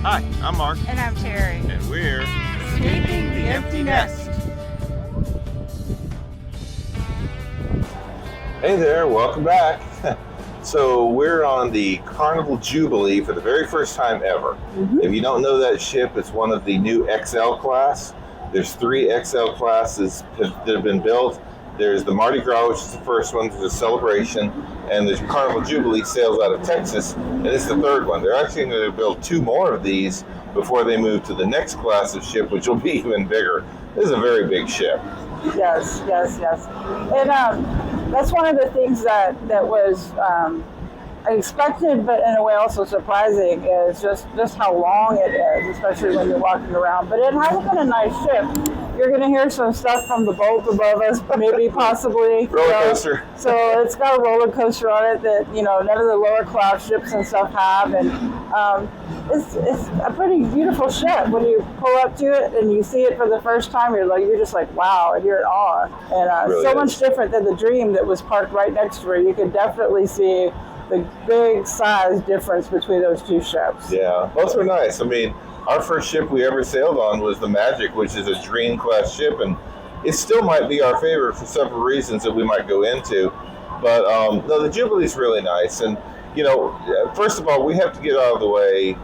Hi, I'm Mark. And I'm Terry. And we're Escaping the Empty Nest. Hey there, welcome back. So we're on the Carnival Jubilee for the very first time ever. If you don't know that ship, it's one of the new XL class. There's 3 XL classes that have been built. There's the Mardi Gras, which is the first one, there's a celebration, and the Carnival Jubilee sails out of Texas, and it's the 3rd one. They're actually going to build 2 more of these before they move to the next class of ship, which will be even bigger. This is a very big ship. Yes. And that's one of the things that was expected, but in a way also surprising, is just how long it is, especially when you're walking around. But it has been a nice ship. You're going to hear some stuff from the boat above us, maybe, possibly. Roller coaster. So it's got a roller coaster on it that, none of the lower class ships and stuff have. And it's a pretty beautiful ship. When you pull up to it and you see it for the first time, you're just like, wow, and you're in awe. And really so is. much different than the Dream that was parked right next to her. You could definitely see the big size difference between those 2 ships. Yeah, both were nice. I mean, our first ship we ever sailed on was the Magic, which is a Dream class ship, and it still might be our favorite for several reasons that we might go into. But no, the Jubilee's really nice. And, first of all, we have to get out of the way.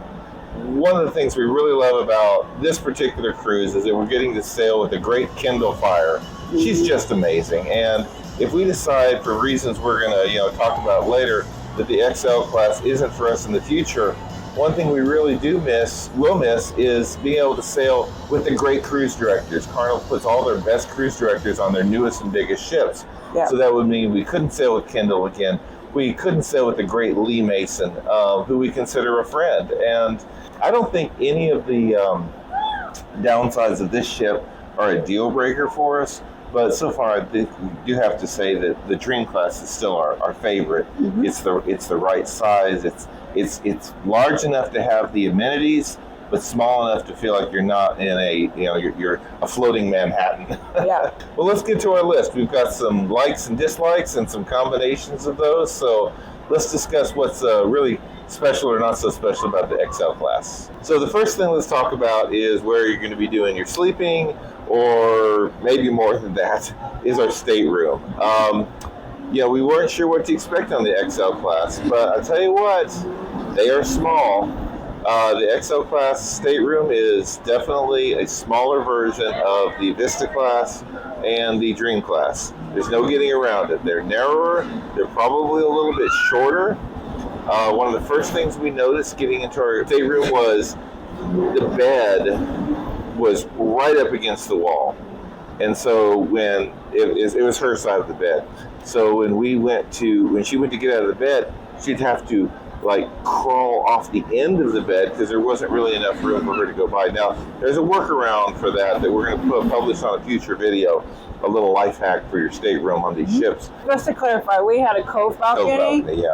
One of the things we really love about this particular cruise is that we're getting to sail with a great Kindle Fire. She's just amazing. And if we decide, for reasons we're going to talk about later, that the XL class isn't for us in the future, one thing we really will miss is being able to sail with the great cruise directors. Carnival puts all their best cruise directors on their newest and biggest ships. Yeah. So that would mean we couldn't sail with Kendall again. We couldn't sail with the great Lee Mason, who we consider a friend. And I don't think any of the downsides of this ship are a deal breaker for us. But so far, I think we do have to say that the Dream class is still our favorite. It's the right size. It's large enough to have the amenities, but small enough to feel like you're not in you're a floating Manhattan. Yeah. Well, let's get to our list. We've got some likes and dislikes and some combinations of those. So let's discuss what's really special or not so special about the XL class. So the first thing let's talk about is where you're going to be doing your sleeping, or maybe more than that, is our stateroom. We weren't sure what to expect on the XL class, but I'll tell you what, they are small. The XL class stateroom is definitely a smaller version of the Vista class and the Dream class. There's no getting around it. They're narrower, they're probably a little bit shorter. One of the first things we noticed getting into our stateroom was the bed was right up against the wall. And so when it was her side of the bed. So when she went to get out of the bed, she'd have to crawl off the end of the bed because there wasn't really enough room for her to go by. Now, there's a workaround for that we're going to publish on a future video, a little life hack for your stateroom on these ships. Just to clarify, we had a cove balcony. The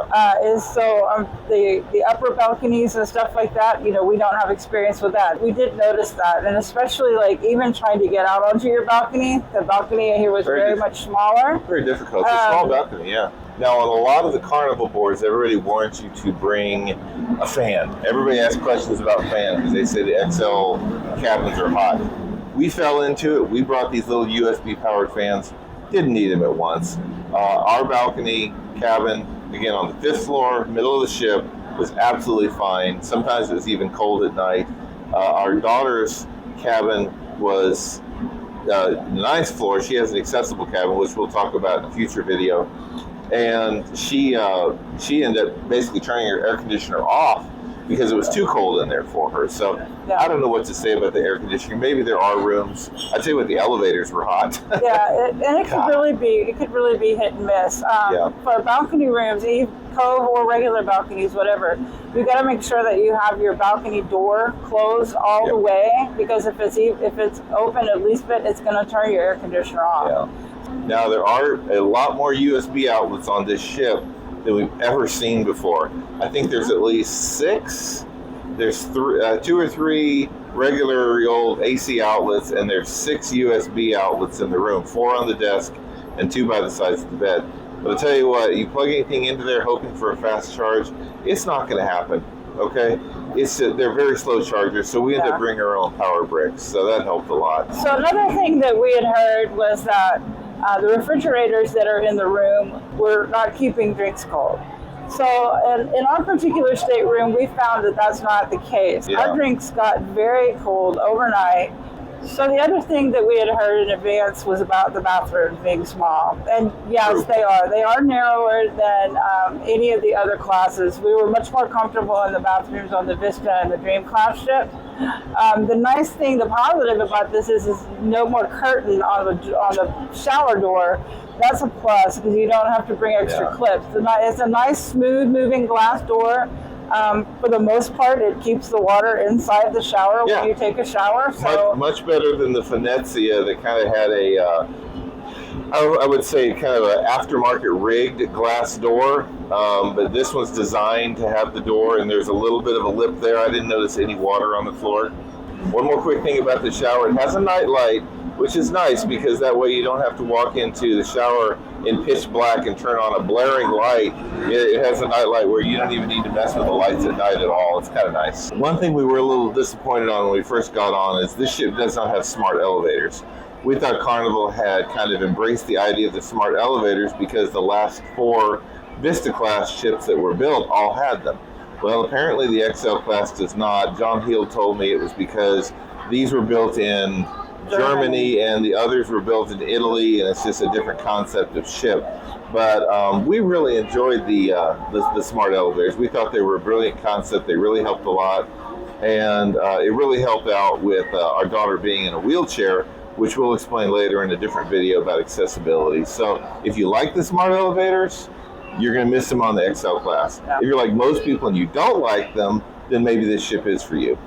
upper balconies and stuff like that, we don't have experience with that. We did notice that, and especially even trying to get out onto your balcony. The balcony here was very much smaller. Very difficult. It's a small balcony, yeah. Now, on a lot of the Carnival boards, everybody warns you to bring a fan. Everybody asks questions about fans because they say the XL cabins are hot. We fell into it. We brought these little USB-powered fans. Didn't need them at once. Our balcony cabin, again, on the 5th floor, middle of the ship, was absolutely fine. Sometimes it was even cold at night. Our daughter's cabin was the 9th floor. She has an accessible cabin, which we'll talk about in a future video. And she ended up basically turning her air conditioner off because it was too cold in there for her. So I don't know what to say about the air conditioning. Maybe there are rooms. I'd tell you what, the elevators were hot. It could really be hit and miss. For balcony rooms, cove or regular balconies, whatever, you got to make sure that you have your balcony door closed all the way, because if it's open at least bit, it's going to turn your air conditioner off. Yeah. Now, there are a lot more USB outlets on this ship than we've ever seen before. I think there's at least 6. There's 2 or 3 regular old AC outlets, and there's 6 USB outlets in the room, 4 on the desk and 2 by the sides of the bed. But I'll tell you what, you plug anything into there hoping for a fast charge, it's not going to happen, okay? they're very slow chargers, so we end Yeah. up bringing our own power bricks, so that helped a lot. So another thing that we had heard was that the refrigerators that are in the room were not keeping drinks cold. So in our particular stateroom, we found that that's not the case. Yeah. Our drinks got very cold overnight. So the other thing that we had heard in advance was about the bathrooms being small. And yes, True. they are. They are narrower than any of the other classes. We were much more comfortable in the bathrooms on the Vista and the Dream class ship. The nice thing, the positive about this is no more curtain on the shower door. That's a plus because you don't have to bring extra Yeah. clips. It's a nice, smooth moving glass door. For the most part, it keeps the water inside the shower Yeah. when you take a shower. So Much better than the Venezia that kind of had I would say kind of an aftermarket rigged glass door, but this one's designed to have the door, and there's a little bit of a lip there. I didn't notice any water on the floor. One more quick thing about the shower, it has a night light, which is nice because that way you don't have to walk into the shower in pitch black and turn on a blaring light. It has a night light where you don't even need to mess with the lights at night at all. It's kind of nice. One thing we were a little disappointed on when we first got on is this ship does not have smart elevators. We thought Carnival had kind of embraced the idea of the smart elevators because the last 4 Vista class ships that were built all had them. Well, apparently the XL class does not. John Heald told me it was because these were built in Germany and the others were built in Italy, and it's just a different concept of ship. But we really enjoyed the smart elevators. We thought they were a brilliant concept. They really helped a lot, and it really helped out with our daughter being in a wheelchair, which we'll explain later in a different video about accessibility. So if you like the smart elevators, you're going to miss them on the XL class. Yeah. If you're like most people and you don't like them, then maybe this ship is for you.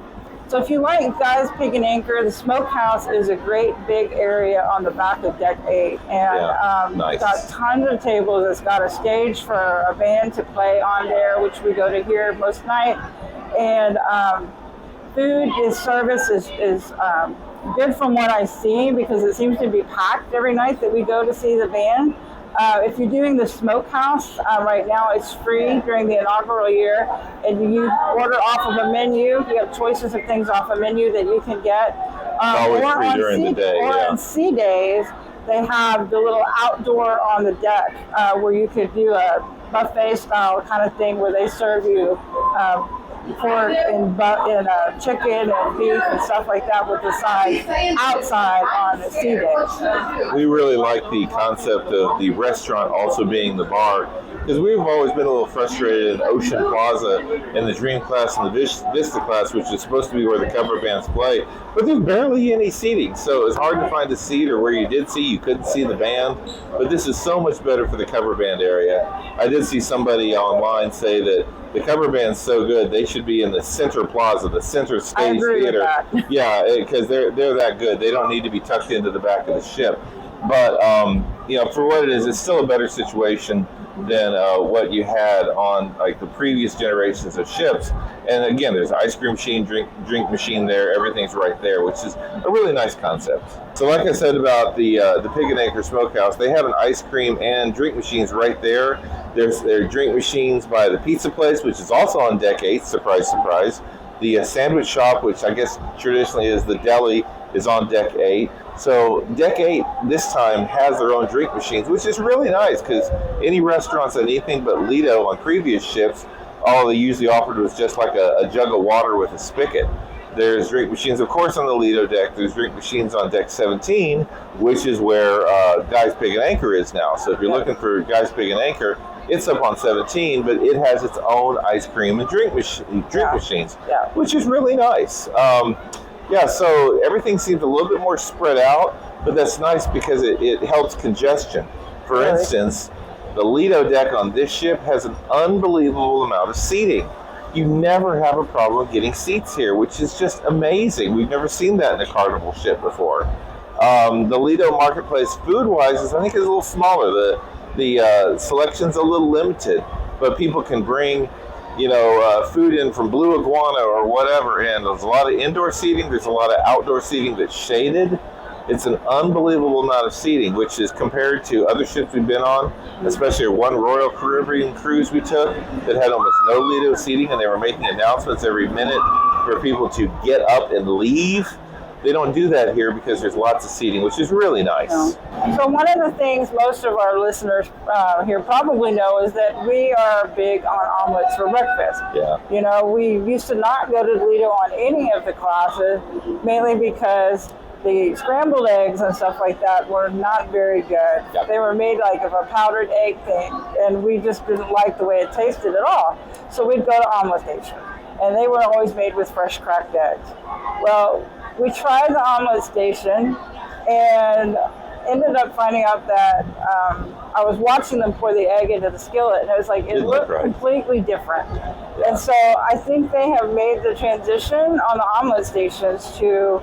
So if you like Guy's Pig and Anchor, the smokehouse is a great big area on the back of deck 8. And nice. It's got tons of tables. It's got a stage for a band to play on there, which we go to hear most night. And service is good from what I see because it seems to be packed every night that we go to see the band. If you're doing the smokehouse, right now it's free during the inaugural year, and you order off of a menu. You have choices of things off a menu that you can get. Always free during the day, yeah. On sea days, they have the little outdoor on the deck where you could do a buffet style kind of thing where they serve you pork and chicken and beef and stuff like that with the sides outside on the sea days. We really like the concept of the restaurant also being the bar, because we've always been a little frustrated in Ocean Plaza in the Dream class and the Vista class, which is supposed to be where the cover bands play, but there's barely any seating, so it's hard to find a seat, or where you did see, you couldn't see the band. But this is so much better for the cover band area. I did see somebody online say that the cover band's so good they should be in the center plaza, the center stage I agree theater. with that. Yeah, because they're that good. They don't need to be tucked into the back of the ship. But for what it is, it's still a better situation than what you had on like the previous generations of ships. And again, there's an ice cream machine, drink machine there. Everything's right there, which is a really nice concept. So like I said about the Pig and Anchor Smokehouse, they have an ice cream and drink machines right there. There are drink machines by the pizza place, which is also on deck 8, surprise, surprise. The sandwich shop, which I guess traditionally is the deli, is on deck 8. So deck 8 this time has their own drink machines, which is really nice because any restaurants, anything but Lido on previous ships, all they usually offered was just like a jug of water with a spigot. There's drink machines, of course, on the Lido deck. There's drink machines on deck 17, which is where Guy's Pig and Anchor is now. So if you're looking for Guy's Pig and Anchor, it's up on 17, but it has its own ice cream and drink machines, which is really nice. So everything seems a little bit more spread out, but that's nice because it helps congestion. For instance, the Lido deck on this ship has an unbelievable amount of seating. You never have a problem getting seats here, which is just amazing. We've never seen that in a Carnival ship before. The Lido marketplace, food-wise, I think is a little smaller. The selection's a little limited, but people can bring food in from Blue Iguana or whatever, and there's a lot of indoor seating, there's a lot of outdoor seating that's shaded, It's an unbelievable amount of seating, which is compared to other ships we've been on, especially one Royal Caribbean cruise we took that had almost no Lido seating, and they were making announcements every minute for people to get up and leave. They don't do that here because there's lots of seating, which is really nice. So one of the things most of our listeners here probably know is that we are big on omelets for breakfast. Yeah. You know, we used to not go to Lido on any of the classes, mainly because the scrambled eggs and stuff like that were not very good. Yep. They were made like of a powdered egg thing, and we just didn't like the way it tasted at all. So we'd go to Omelet Station, and they were always made with fresh cracked eggs. Well, we tried the Omelet Station and ended up finding out that I was watching them pour the egg into the skillet, and it was like, it looked completely different. Yeah. And so I think they have made the transition on the Omelet Stations to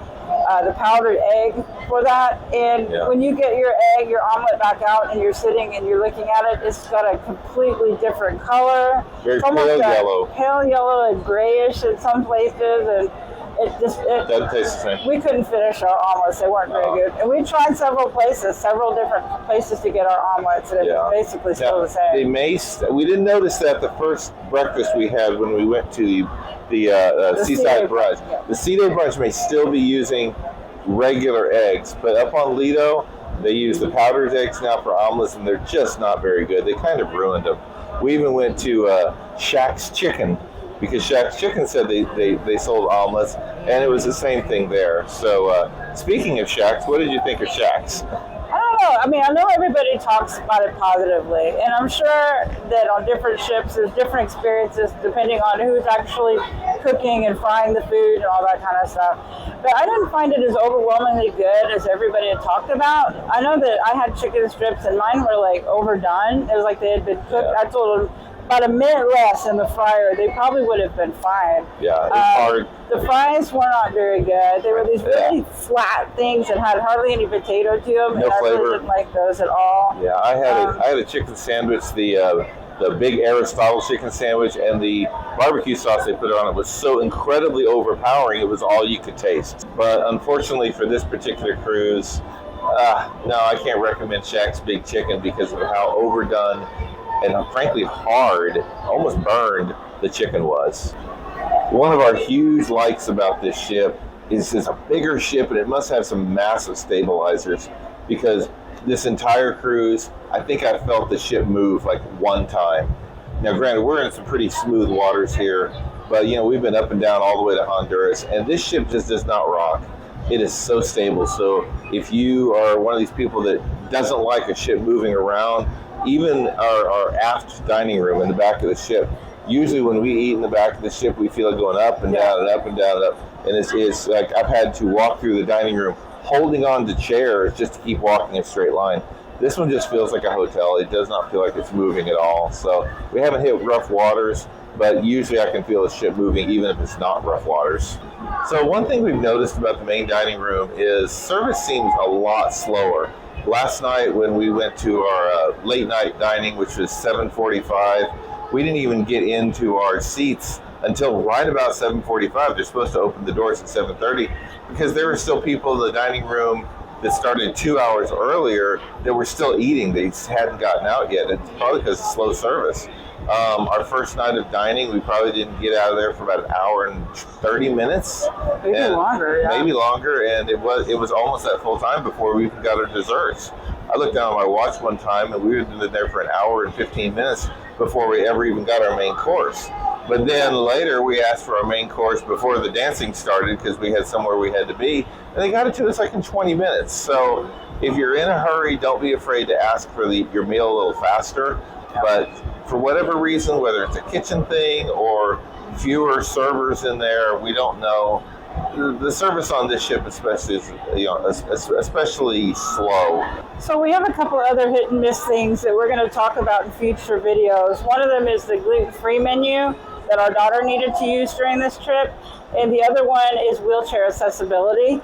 the powdered egg for that. And when you get your egg, your omelet back out, and you're sitting and you're looking at it, it's got a completely different color. Very pale yellow. Pale yellow and grayish in some places, and it doesn't taste the same. We couldn't finish our omelets; they weren't very good. And we tried several different places to get our omelets, and it was basically still the same. We didn't notice that the first breakfast we had when we went to the Seaside Brunch. Yeah. The Seaside Brunch may still be using regular eggs, but up on Lido, they use the powdered eggs now for omelets, and they're just not very good. They kind of ruined them. We even went to Shack's Chicken, because Shack's Chicken said they sold omelets, and it was the same thing there. So speaking of Shack's, what did you think of Shack's? I don't know. I mean, I know everybody talks about it positively, and I'm sure that on different ships there's different experiences depending on who's actually cooking and frying the food and all that kind of stuff. But I didn't find it as overwhelmingly good as everybody had talked about. I know that I had chicken strips and mine were like overdone. It was like they had been cooked. I told them about a minute less in the fryer, they probably would have been fine. Yeah, it's hard. The fries were not very good. They were these really flat things that had hardly any potato to them. No and flavor. I really didn't like those at all. Yeah, I had a chicken sandwich, the big Aristotle chicken sandwich, and the barbecue sauce they put on it was so incredibly overpowering, it was all you could taste. But unfortunately for this particular cruise, no, I can't recommend Shack's Big Chicken because of how overdone and frankly hard, almost burned, the chicken was. One of our huge likes about this ship is it's a bigger ship, and it must have some massive stabilizers, because this entire cruise, I think I felt the ship move like one time. Now granted, we're in some pretty smooth waters here, but you know, we've been up and down all the way to Honduras, and this ship just does not rock. It is so stable. So if you are one of these people that doesn't like a ship moving around, even our aft dining room in the back of the ship, usually when we eat in the back of the ship, we feel it going up and down and up and down and up. And it's like I've had to walk through the dining room holding on to chairs just to keep walking a straight line. This one just feels like a hotel. It does not feel like it's moving at all. So we haven't hit rough waters, but usually I can feel the ship moving even if it's not rough waters. So one thing we've noticed about the main dining room is service seems a lot slower. Last night when we went to our late night dining, which was 7:45, we didn't even get into our seats until right about 7:45. They're supposed to open the doors at 7:30 because there were still people in the dining room that started 2 hours earlier that were still eating. They just hadn't gotten out yet. It's probably because of slow service. Our first night of dining, we probably didn't get out of there for about an hour and 30 minutes. Maybe longer, yeah. Maybe longer, and it was almost that full time before we even got our desserts. I looked down at my watch one time, and we were there for an hour and 15 minutes before we ever even got our main course. But then later, we asked for our main course before the dancing started because we had somewhere we had to be, and they got it to us like in 20 minutes. So if you're in a hurry, don't be afraid to ask for your meal a little faster. But for whatever reason, whether it's a kitchen thing or fewer servers in there, we don't know. The service on this ship especially is, especially slow. So we have a couple of other hit and miss things that we're going to talk about in future videos. One of them is the gluten-free menu that our daughter needed to use during this trip. And the other one is wheelchair accessibility,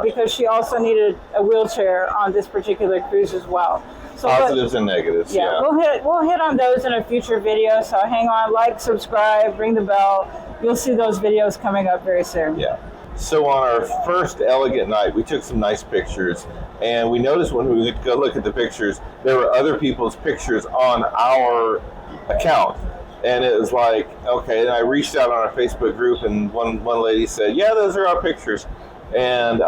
because she also needed a wheelchair on this particular cruise as well. So positives and negatives. Yeah, we'll hit on those in a future video. So hang on, like, subscribe, ring the bell. You'll see those videos coming up very soon. Yeah. So on our first elegant night, we took some nice pictures, and we noticed when we would go look at the pictures, there were other people's pictures on our account. And it was like, okay, and I reached out on our Facebook group, and one lady said, yeah, those are our pictures. And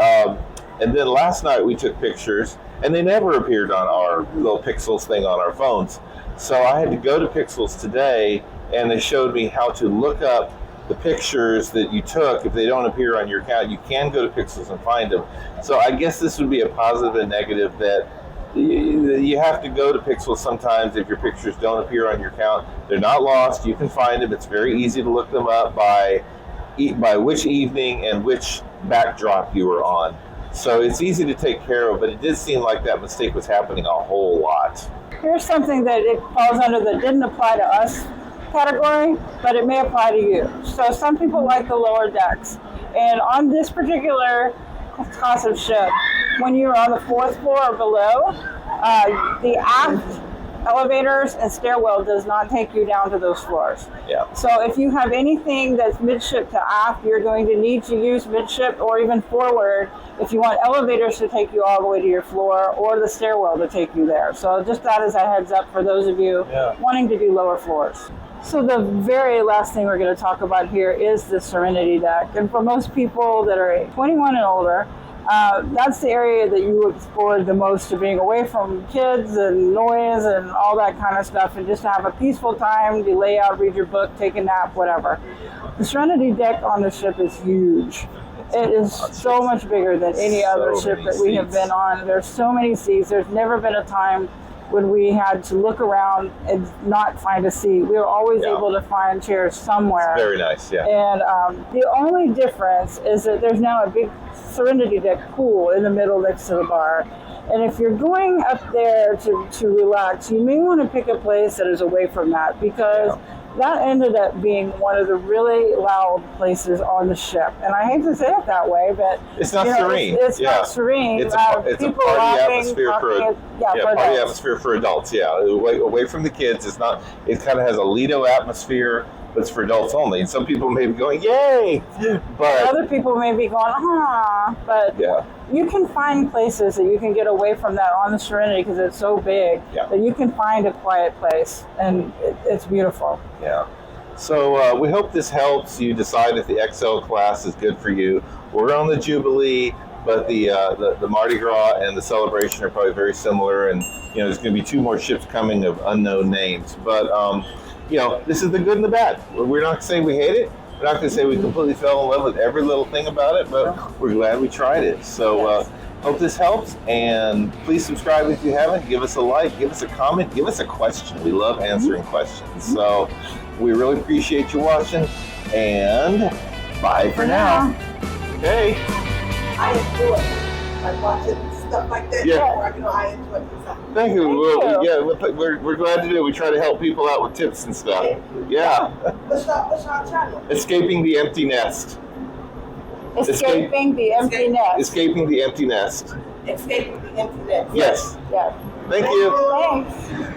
then last night we took pictures, and they never appeared on our little Pixels thing on our phones. So I had to go to Pixels today, and they showed me how to look up the pictures that you took. If they don't appear on your account, you can go to Pixels and find them. So I guess this would be a positive and negative, that you have to go to Pixels sometimes if your pictures don't appear on your account. They're not lost. You can find them. It's very easy to look them up by which evening and which backdrop you were on. So it's easy to take care of, but it did seem like that mistake was happening a whole lot. Here's something that it falls under that didn't apply to us category, but it may apply to you. So some people like the lower decks. And on this particular class of ship, when you're on the fourth floor or below, the aft elevators and stairwell does not take you down to those floors. Yeah. So if you have anything that's midship to aft, you're going to need to use midship or even forward if you want elevators to take you all the way to your floor, or the stairwell to take you there. So just that as a heads up for those of you wanting to do lower floors. So the very last thing we're going to talk about here is the Serenity deck. And for most people that are 21 and older, that's the area that you look forward the most to being away from kids and noise and all that kind of stuff, and just have a peaceful time to lay out, read your book, take a nap, whatever. The Serenity deck on the ship is huge. It is so much bigger than any other ship that we have been on. There's so many seats. There's never been a time when we had to look around and not find a seat. We were always able to find chairs somewhere. It's very nice, yeah. And the only difference is that there's now a big Serenity deck pool in the middle next to the bar. And if you're going up there to relax, you may want to pick a place that is away from that, because that ended up being one of the really loud places on the ship. And I hate to say it that way, but it's not serene. It's not serene. It's a party atmosphere party adults. atmosphere for adults. Yeah, away from the kids. It's not. It kind of has a Lido atmosphere, but it's for adults only. And some people may be going, "Yay!" But other people may be going, "Ah!" But you can find places that you can get away from that on the Serenity, because it's so big that you can find a quiet place, and it's beautiful. Yeah. So we hope this helps you decide if the XL class is good for you. We're on the Jubilee, but the Mardi Gras and the Celebration are probably very similar, and there's going to be 2 more ships coming of unknown names. But this is the good and the bad. We're not saying we hate it. We're not going to say we completely fell in love with every little thing about it, but we're glad we tried it. So hope this helps, and please subscribe if you haven't. Give us a like, give us a comment, give us a question. We love answering questions. So we really appreciate you watching, and bye for now. Okay. I enjoy it. Like watching stuff like that. Yeah. I enjoy it. Thank you. Thank you. We're glad to do it. We try to help people out with tips and stuff. Yeah. What's our channel? Escaping the Empty Nest. Escaping the Empty Nest. Escaping the Empty Nest. Escaping the Empty Nest. Yes. Yes. Thank you. Thanks.